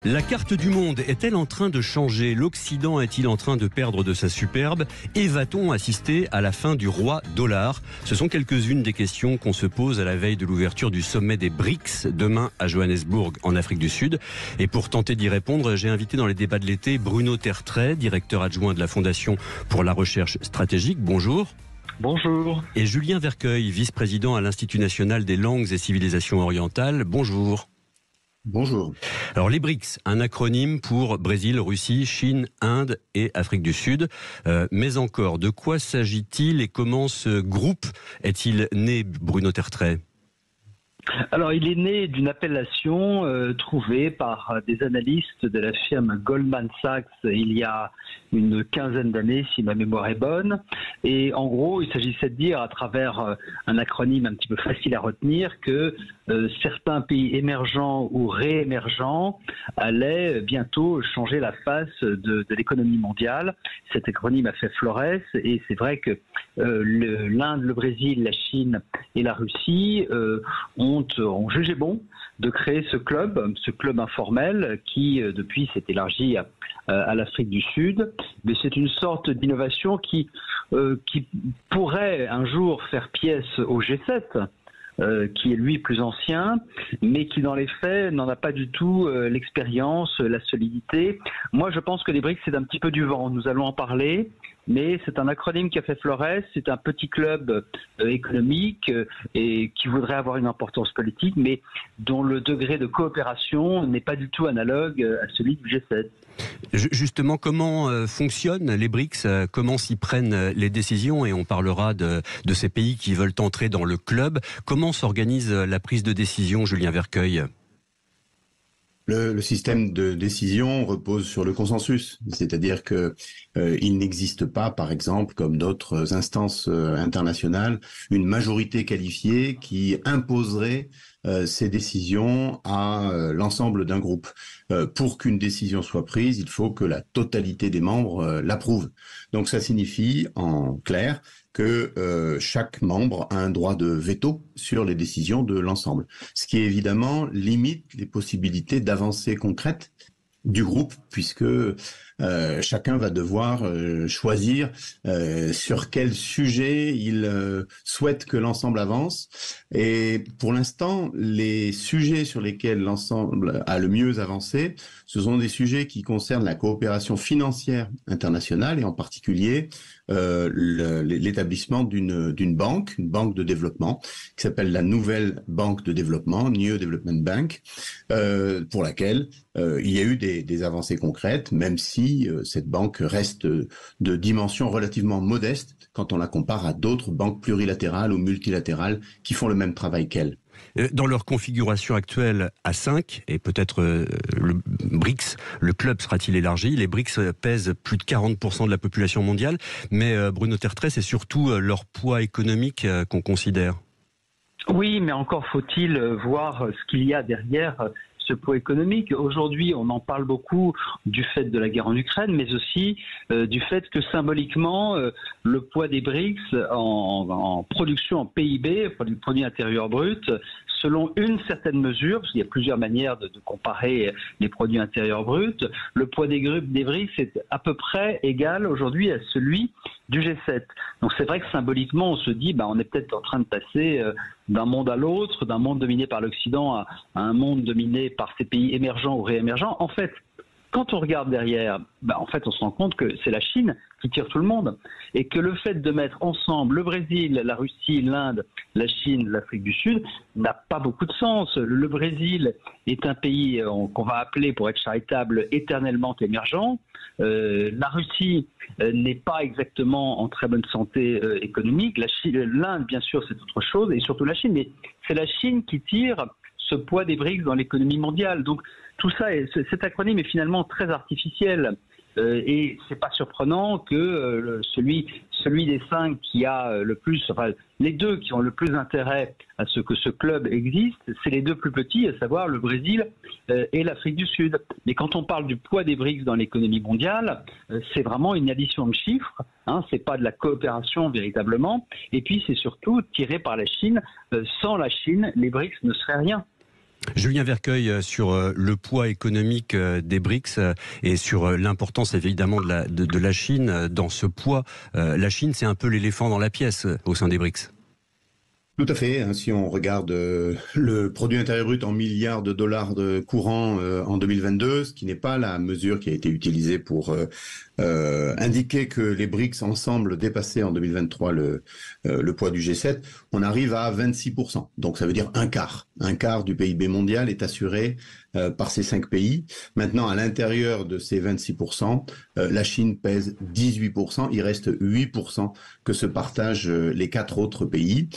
La carte du monde est-elle en train de changer? L'Occident est-il en train de perdre de sa superbe? Et va-t-on assister à la fin du roi dollar? Ce sont quelques-unes des questions qu'on se pose à la veille de l'ouverture du sommet des BRICS, demain à Johannesburg, en Afrique du Sud. Et pour tenter d'y répondre, j'ai invité dans les débats de l'été Bruno Tertrais, directeur adjoint de la Fondation pour la recherche stratégique. Bonjour. Bonjour. Et Julien Vercueil, vice-président à l'Institut national des langues et civilisations orientales. Bonjour. Bonjour. Alors les BRICS, un acronyme pour Brésil, Russie, Chine, Inde et Afrique du Sud. Mais encore, de quoi s'agit-il et comment ce groupe est-il né, Bruno Tertrais? Alors, il est né d'une appellation trouvée par des analystes de la firme Goldman Sachs il y a une quinzaine d'années, si ma mémoire est bonne. Et en gros, il s'agissait de dire, à travers un acronyme un petit peu facile à retenir, que certains pays émergents ou réémergents allaient bientôt changer la face de l'économie mondiale. Cet acronyme a fait florès et c'est vrai que l'Inde, le Brésil, la Chine et la Russie ont jugé bon de créer ce club informel qui depuis s'est élargi à l'Afrique du Sud. Mais c'est une sorte d'innovation qui pourrait un jour faire pièce au G7, qui est lui plus ancien, mais qui dans les faits n'en a pas du tout l'expérience, la solidité. Moi je pense que les BRICS c'est un petit peu du vent, nous allons en parler. Mais c'est un acronyme qui a fait florès, c'est un petit club économique et qui voudrait avoir une importance politique, mais dont le degré de coopération n'est pas du tout analogue à celui du G7. Justement, comment fonctionnent les BRICS? Comment s'y prennent les décisions? Et on parlera de ces pays qui veulent entrer dans le club. Comment s'organise la prise de décision, Julien Vercueil? Le système de décision repose sur le consensus, c'est-à-dire que il n'existe pas, par exemple, comme d'autres instances internationales, une majorité qualifiée qui imposerait ces décisions à l'ensemble d'un groupe. Pour qu'une décision soit prise, il faut que la totalité des membres l'approuve. Donc ça signifie, en clair, que chaque membre a un droit de veto sur les décisions de l'ensemble. Ce qui évidemment limite les possibilités d'avancées concrètes du groupe, puisque chacun va devoir choisir sur quel sujet il souhaite que l'ensemble avance. Et pour l'instant, les sujets sur lesquels l'ensemble a le mieux avancé, ce sont des sujets qui concernent la coopération financière internationale et en particulier l'établissement d'une banque, une banque de développement qui s'appelle la Nouvelle Banque de Développement, New Development Bank, pour laquelle il y a eu des avancées concrètes, même si cette banque reste de dimension relativement modeste quand on la compare à d'autres banques plurilatérales ou multilatérales qui font le même travail qu'elle. Dans leur configuration actuelle à 5, et peut-être le BRICS, le club sera-t-il élargi? Les BRICS pèsent plus de 40% de la population mondiale, mais Bruno Tertrais, c'est surtout leur poids économique qu'on considère. Oui, mais encore faut-il voir ce qu'il y a derrière ce poids économique. Aujourd'hui, on en parle beaucoup du fait de la guerre en Ukraine, mais aussi du fait que symboliquement, le poids des BRICS en production, en PIB, produit intérieur brut, selon une certaine mesure, parce qu'il y a plusieurs manières de comparer les produits intérieurs bruts, le poids des BRICS est à peu près égal aujourd'hui à celui du G7. Donc c'est vrai que symboliquement, on se dit, on est peut-être en train de passer d'un monde à l'autre, d'un monde dominé par l'Occident à un monde dominé par ces pays émergents ou réémergents. En fait, quand on regarde derrière, en fait, on se rend compte que c'est la Chine qui tire tout le monde et que le fait de mettre ensemble le Brésil, la Russie, l'Inde, la Chine, l'Afrique du Sud n'a pas beaucoup de sens. Le Brésil est un pays qu'on va appeler, pour être charitable, éternellement émergent. La Russie n'est pas exactement en très bonne santé économique. L'Inde, bien sûr, c'est autre chose, et surtout la Chine. Mais c'est la Chine qui tire ce poids des BRICS dans l'économie mondiale. Donc tout ça, cet acronyme est finalement très artificiel. Et c'est pas surprenant que celui des 5 qui a le plus, enfin les deux qui ont le plus intérêt à ce que ce club existe, c'est les deux plus petits, à savoir le Brésil et l'Afrique du Sud. Mais quand on parle du poids des BRICS dans l'économie mondiale, c'est vraiment une addition de chiffres, c'est pas de la coopération véritablement, et puis c'est surtout tiré par la Chine. Sans la Chine, les BRICS ne seraient rien. Julien Vercueil, sur le poids économique des BRICS et sur l'importance évidemment de la Chine dans ce poids. La Chine, c'est un peu l'éléphant dans la pièce au sein des BRICS. Tout à fait. Hein, si on regarde le produit intérieur brut en milliards de dollars de courant en 2022, ce qui n'est pas la mesure qui a été utilisée pour indiquer que les BRICS ensemble dépassaient en 2023 le poids du G7, on arrive à 26%. Donc ça veut dire un quart. Un quart du PIB mondial est assuré par ces 5 pays. Maintenant, à l'intérieur de ces 26%, la Chine pèse 18%. Il reste 8% que se partagent les 4 autres pays.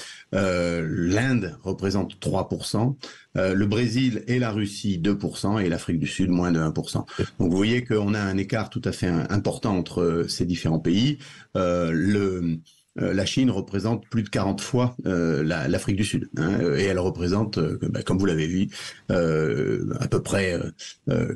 L'Inde représente 3%, le Brésil et la Russie 2% et l'Afrique du Sud moins de 1%. Donc vous voyez qu'on a un écart tout à fait important entre ces différents pays. La Chine représente plus de 40 fois l'Afrique du Sud, hein, et elle représente, comme vous l'avez vu, à peu près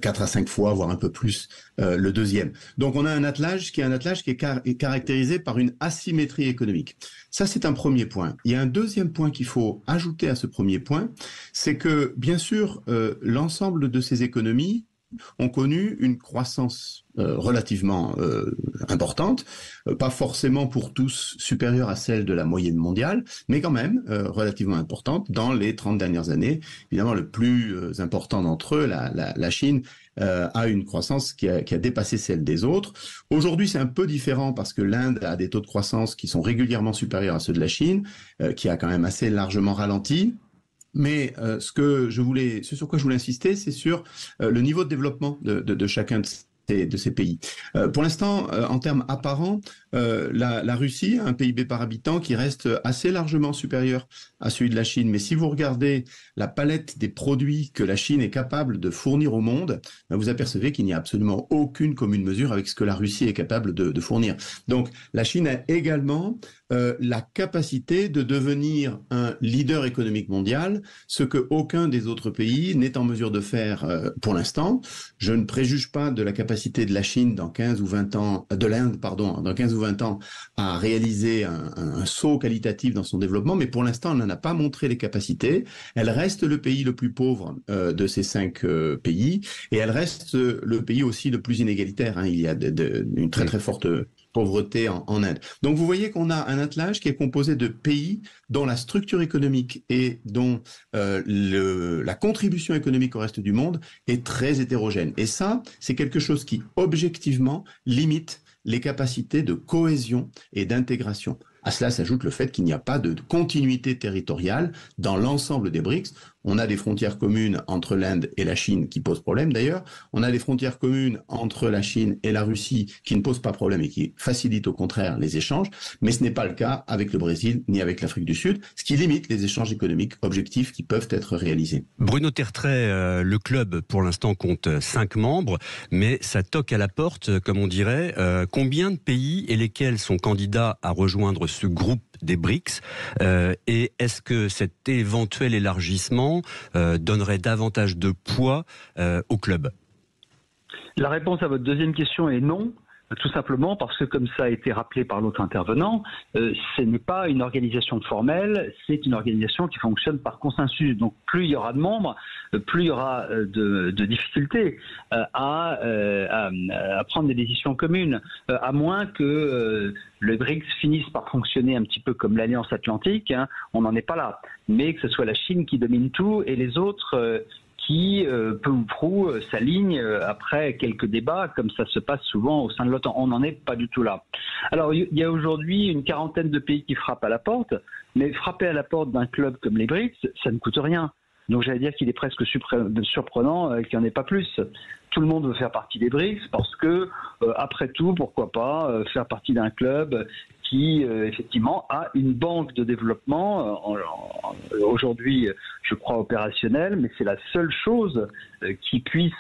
4 à 5 fois, voire un peu plus, le deuxième. Donc on a un attelage qui est caractérisé par une asymétrie économique. Ça, c'est un premier point. Il y a un deuxième point qu'il faut ajouter à ce premier point, c'est que, bien sûr, l'ensemble de ces économies ont connu une croissance relativement importante, pas forcément pour tous supérieure à celle de la moyenne mondiale, mais quand même relativement importante dans les 30 dernières années. Évidemment, le plus important d'entre eux, la Chine, a une croissance qui a dépassé celle des autres. Aujourd'hui, c'est un peu différent parce que l'Inde a des taux de croissance qui sont régulièrement supérieurs à ceux de la Chine, qui a quand même assez largement ralenti. Mais ce sur quoi je voulais insister, c'est sur le niveau de développement de chacun de ces pays. Pour l'instant, en termes apparents, la Russie a un PIB par habitant qui reste assez largement supérieur à celui de la Chine. Mais si vous regardez la palette des produits que la Chine est capable de fournir au monde, vous apercevez qu'il n'y a absolument aucune commune mesure avec ce que la Russie est capable de fournir. Donc la Chine a également la capacité de devenir un leader économique mondial, ce que aucun des autres pays n'est en mesure de faire pour l'instant. Je ne préjuge pas de la capacité de la Chine dans 15 ou 20 ans, de l'Inde, pardon, dans 15 ou 20 ans, à réaliser un saut qualitatif dans son développement, mais pour l'instant, elle n'en a pas montré les capacités. Elle reste le pays le plus pauvre de ces 5 pays, et elle reste le pays aussi le plus inégalitaire. Hein. Il y a une très très forte pauvreté en Inde. Donc vous voyez qu'on a un attelage qui est composé de pays dont la structure économique et dont la contribution économique au reste du monde est très hétérogène. Et ça, c'est quelque chose qui, objectivement, limite les capacités de cohésion et d'intégration. À cela s'ajoute le fait qu'il n'y a pas de continuité territoriale dans l'ensemble des BRICS. On a des frontières communes entre l'Inde et la Chine qui posent problème d'ailleurs. On a des frontières communes entre la Chine et la Russie qui ne posent pas problème et qui facilitent au contraire les échanges. Mais ce n'est pas le cas avec le Brésil ni avec l'Afrique du Sud, ce qui limite les échanges économiques objectifs qui peuvent être réalisés. Bruno Tertrais, le club pour l'instant compte 5 membres, mais ça toque à la porte, comme on dirait. Combien de pays et lesquels sont candidats à rejoindre ce groupe des BRICS, et est-ce que cet éventuel élargissement donnerait davantage de poids au club? La réponse à votre deuxième question est non. Tout simplement parce que, comme ça a été rappelé par l'autre intervenant, ce n'est pas une organisation formelle, c'est une organisation qui fonctionne par consensus. Donc plus il y aura de membres, plus il y aura de difficultés à prendre des décisions communes, à moins que le BRICS finisse par fonctionner un petit peu comme l'Alliance Atlantique, hein, on n'en est pas là. Mais que ce soit la Chine qui domine tout et les autres qui, peu ou prou, s'alignent après quelques débats, comme ça se passe souvent au sein de l'OTAN. On n'en est pas du tout là. Alors, il y a aujourd'hui une quarantaine de pays qui frappent à la porte, mais frapper à la porte d'un club comme les BRICS, ça ne coûte rien. Donc j'allais dire qu'il est presque surprenant qu'il n'y en ait pas plus. Tout le monde veut faire partie des BRICS parce que, après tout, pourquoi pas faire partie d'un club qui, effectivement, a une banque de développement, aujourd'hui, je crois, opérationnelle, mais c'est la seule chose qui puisse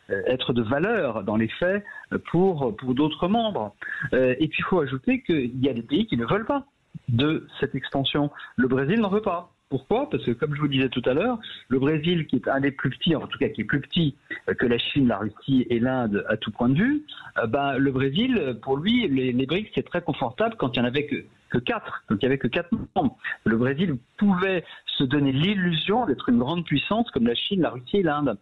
être de valeur, dans les faits, pour d'autres membres. Et puis, il faut ajouter qu'il y a des pays qui ne veulent pas de cette extension. Le Brésil n'en veut pas. Pourquoi? Parce que, comme je vous disais tout à l'heure, le Brésil, qui est un des plus petits, en tout cas qui est plus petit que la Chine, la Russie et l'Inde à tout point de vue, le Brésil, pour lui, les BRICS, c'est très confortable quand il n'y en avait que 4, donc il n'y avait que 4 membres. Le Brésil pouvait se donner l'illusion d'être une grande puissance comme la Chine, la Russie et l'Inde.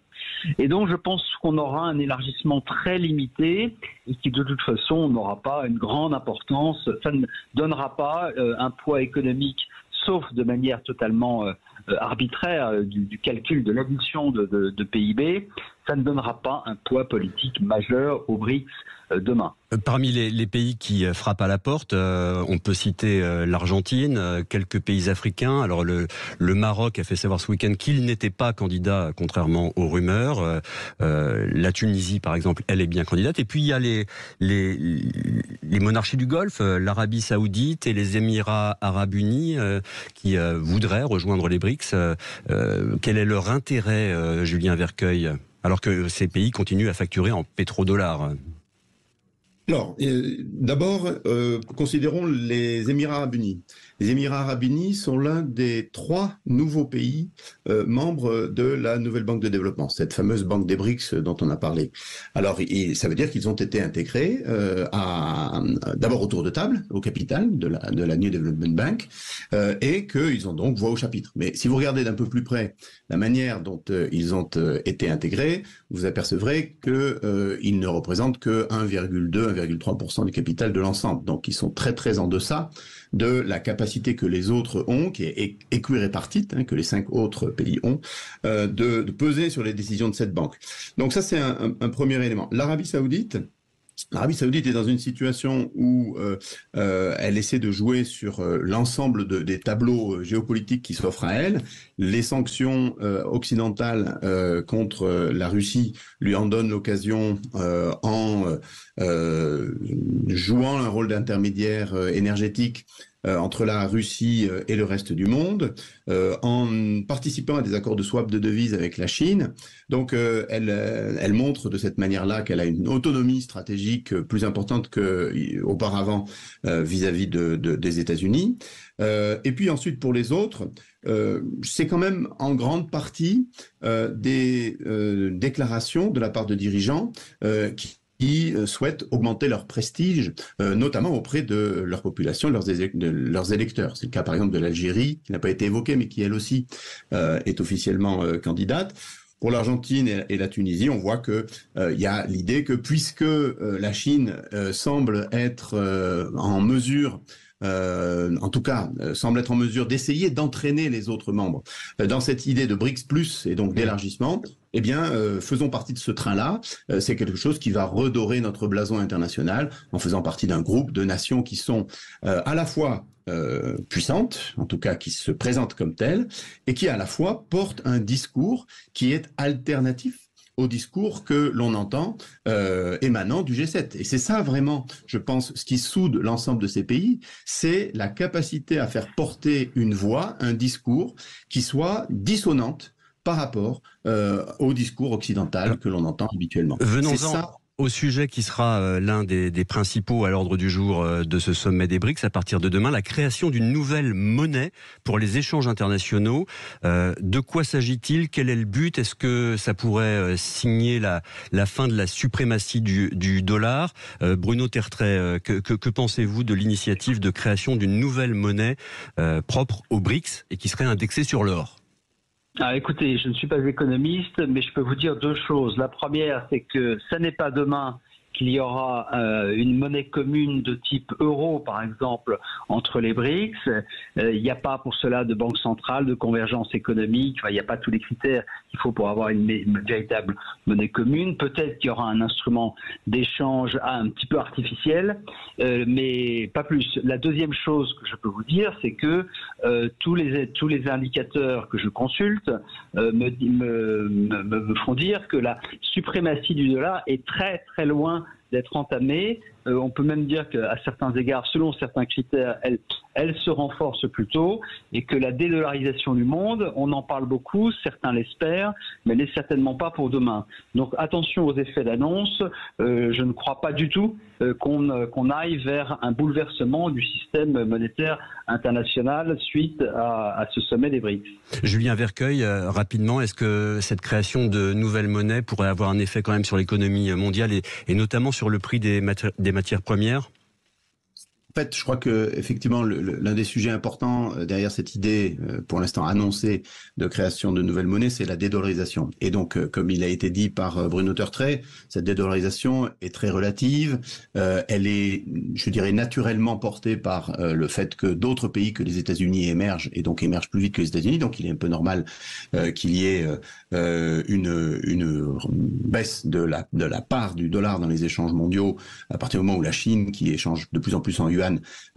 Et donc je pense qu'on aura un élargissement très limité et qui de toute façon n'aura pas une grande importance, ça ne donnera pas un poids économique, sauf de manière totalement arbitraire du calcul de l'addition de PIB, ça ne donnera pas un poids politique majeur aux BRICS demain. Parmi les pays qui frappent à la porte, on peut citer l'Argentine, quelques pays africains. Alors le Maroc a fait savoir ce week-end qu'il n'était pas candidat, contrairement aux rumeurs. La Tunisie, par exemple, elle est bien candidate. Et puis il y a les monarchies du Golfe, l'Arabie Saoudite et les Émirats Arabes Unis, qui voudraient rejoindre les BRICS. Quel est leur intérêt, Julien Vercueil, alors que ces pays continuent à facturer en pétrodollars? Alors, d'abord, considérons les Émirats Arabes Unis. Les Émirats Arabes Unis sont l'un des 3 nouveaux pays membres de la nouvelle banque de développement, cette fameuse banque des BRICS dont on a parlé. Alors, ça veut dire qu'ils ont été intégrés d'abord au tour de table, au capital de la New Development Bank, et qu'ils ont donc voix au chapitre. Mais si vous regardez d'un peu plus près la manière dont ils ont été intégrés, vous apercevrez qu'ils ne représentent que 1,2-1,3% du capital de l'ensemble. Donc, ils sont très très en deçà de la capacité que les autres ont, qui est équirépartite, que les 5 autres pays ont, de peser sur les décisions de cette banque. Donc ça, c'est un premier élément. L'Arabie Saoudite est dans une situation où elle essaie de jouer sur l'ensemble des tableaux géopolitiques qui s'offrent à elle. Les sanctions occidentales contre la Russie lui en donnent l'occasion en jouant un rôle d'intermédiaire énergétique entre la Russie et le reste du monde, en participant à des accords de swap de devises avec la Chine. Donc elle montre de cette manière-là qu'elle a une autonomie stratégique plus importante qu'auparavant vis-à-vis des États-Unis. Et puis ensuite pour les autres, c'est quand même en grande partie des déclarations de la part de dirigeants qui souhaitent augmenter leur prestige, notamment auprès de leur population, de leurs électeurs. C'est le cas par exemple de l'Algérie, qui n'a pas été évoquée, mais qui elle aussi est officiellement candidate. Pour l'Argentine et la Tunisie, on voit que y a l'idée que puisque la Chine semble être en mesure en tout cas, semble être en mesure d'essayer d'entraîner les autres membres dans cette idée de BRICS+, et donc d'élargissement, eh bien, faisons partie de ce train-là. C'est quelque chose qui va redorer notre blason international en faisant partie d'un groupe de nations qui sont à la fois puissantes, en tout cas qui se présentent comme telles, et qui à la fois portent un discours qui est alternatif au discours que l'on entend émanant du G7. Et c'est ça vraiment, je pense, ce qui soude l'ensemble de ces pays, c'est la capacité à faire porter une voix, un discours qui soit dissonante par rapport au discours occidental que l'on entend habituellement. Venons-en au sujet qui sera l'un des principaux à l'ordre du jour de ce sommet des BRICS à partir de demain, la création d'une nouvelle monnaie pour les échanges internationaux. De quoi s'agit-il? Quel est le but? Est-ce que ça pourrait signer la fin de la suprématie du dollar? Bruno Tertrais, que pensez-vous de l'initiative de création d'une nouvelle monnaie propre aux BRICS et qui serait indexée sur l'or? Ah, écoutez, je ne suis pas économiste, mais je peux vous dire 2 choses. La première, c'est que ça n'est pas demain qu'il y aura une monnaie commune de type euro, par exemple, entre les BRICS. Il n'y a pas pour cela de banque centrale, de convergence économique. Enfin, il n'y a pas tous les critères qu'il faut pour avoir une véritable monnaie commune. Peut-être qu'il y aura un instrument d'échange un petit peu artificiel, mais pas plus. La deuxième chose que je peux vous dire, c'est que tous les indicateurs que je consulte me font dire que la suprématie du dollar est très très loin d'être entamée. On peut même dire qu'à certains égards, selon certains critères, elle se renforce plutôt, et que la dédollarisation du monde, on en parle beaucoup, certains l'espèrent, mais n'est certainement pas pour demain. Donc attention aux effets d'annonce. Je ne crois pas du tout qu'on aille vers un bouleversement du système monétaire international suite à ce sommet des BRICS. Julien Vercueil, rapidement, est-ce que cette création de nouvelles monnaies pourrait avoir un effet quand même sur l'économie mondiale et notamment sur le prix des matières premières ? En fait, je crois que effectivement l'un des sujets importants derrière cette idée, pour l'instant annoncée, de création de nouvelles monnaies, c'est la dédollarisation. Et donc, comme il a été dit par Bruno Tertrais, cette dédollarisation est très relative. Elle est, je dirais, naturellement portée par le fait que d'autres pays que les États-Unis émergent, et donc émergent plus vite que les États-Unis. Donc, il est un peu normal qu'il y ait une baisse de la part du dollar dans les échanges mondiaux à partir du moment où la Chine, qui échange de plus en plus en yuan,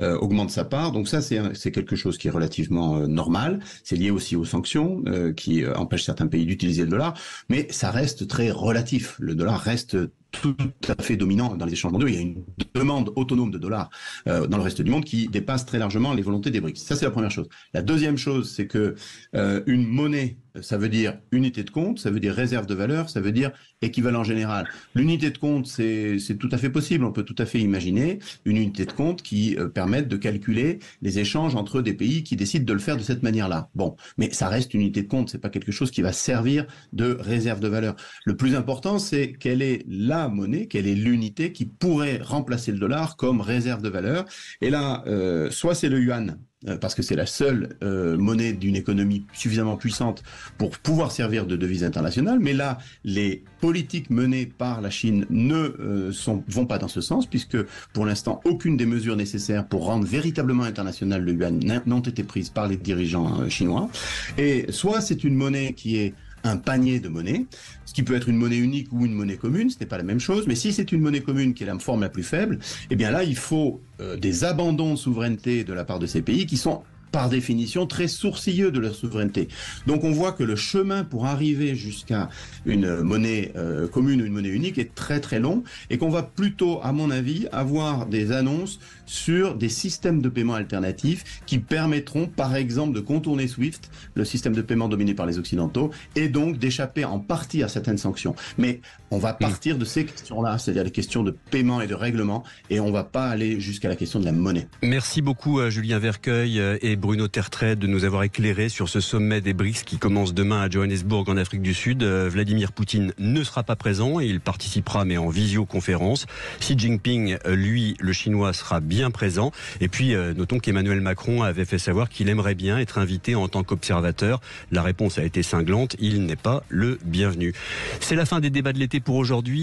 augmente sa part. Donc ça, c'est quelque chose qui est relativement normal. C'est lié aussi aux sanctions qui empêchent certains pays d'utiliser le dollar, mais ça reste très relatif. Le dollar reste tout à fait dominant dans les échanges mondiaux. Il y a une demande autonome de dollars dans le reste du monde qui dépasse très largement les volontés des BRICS. Ça, c'est la première chose. La deuxième chose, c'est que une monnaie, ça veut dire unité de compte, ça veut dire réserve de valeur, ça veut dire équivalent général. L'unité de compte, c'est tout à fait possible. On peut tout à fait imaginer une unité de compte qui permette de calculer les échanges entre des pays qui décident de le faire de cette manière-là. Bon, mais ça reste une unité de compte. C'est pas quelque chose qui va servir de réserve de valeur. Le plus important, c'est quelle est la monnaie, quelle est l'unité qui pourrait remplacer le dollar comme réserve de valeur. Et là, soit c'est le yuan, parce que c'est la seule monnaie d'une économie suffisamment puissante pour pouvoir servir de devise internationale. Mais là, les politiques menées par la Chine ne vont pas dans ce sens, puisque pour l'instant, aucune des mesures nécessaires pour rendre véritablement international le yuan n'ont été prises par les dirigeants chinois. Et soit c'est une monnaie qui est un panier de monnaies, ce qui peut être une monnaie unique ou une monnaie commune, ce n'est pas la même chose, mais si c'est une monnaie commune qui est la forme la plus faible, eh bien là, il faut des abandons de souveraineté de la part de ces pays qui sont par définition très sourcilleux de leur souveraineté. Donc on voit que le chemin pour arriver jusqu'à une monnaie commune ou une monnaie unique est très très long, et qu'on va plutôt, à mon avis, avoir des annonces sur des systèmes de paiement alternatifs qui permettront par exemple de contourner SWIFT, le système de paiement dominé par les Occidentaux, et donc d'échapper en partie à certaines sanctions. Mais on va partir de ces questions-là, c'est-à-dire les questions de paiement et de règlement, et on va pas aller jusqu'à la question de la monnaie. Merci beaucoup Julien Vercueil et Bruno Tertrais de nous avoir éclairé sur ce sommet des BRICS qui commence demain à Johannesburg en Afrique du Sud. Vladimir Poutine ne sera pas présent, il participera mais en visioconférence. Xi Jinping, lui, le chinois, sera bien présent. Et puis notons qu'Emmanuel Macron avait fait savoir qu'il aimerait bien être invité en tant qu'observateur. La réponse a été cinglante, il n'est pas le bienvenu. C'est la fin des débats de l'été pour aujourd'hui.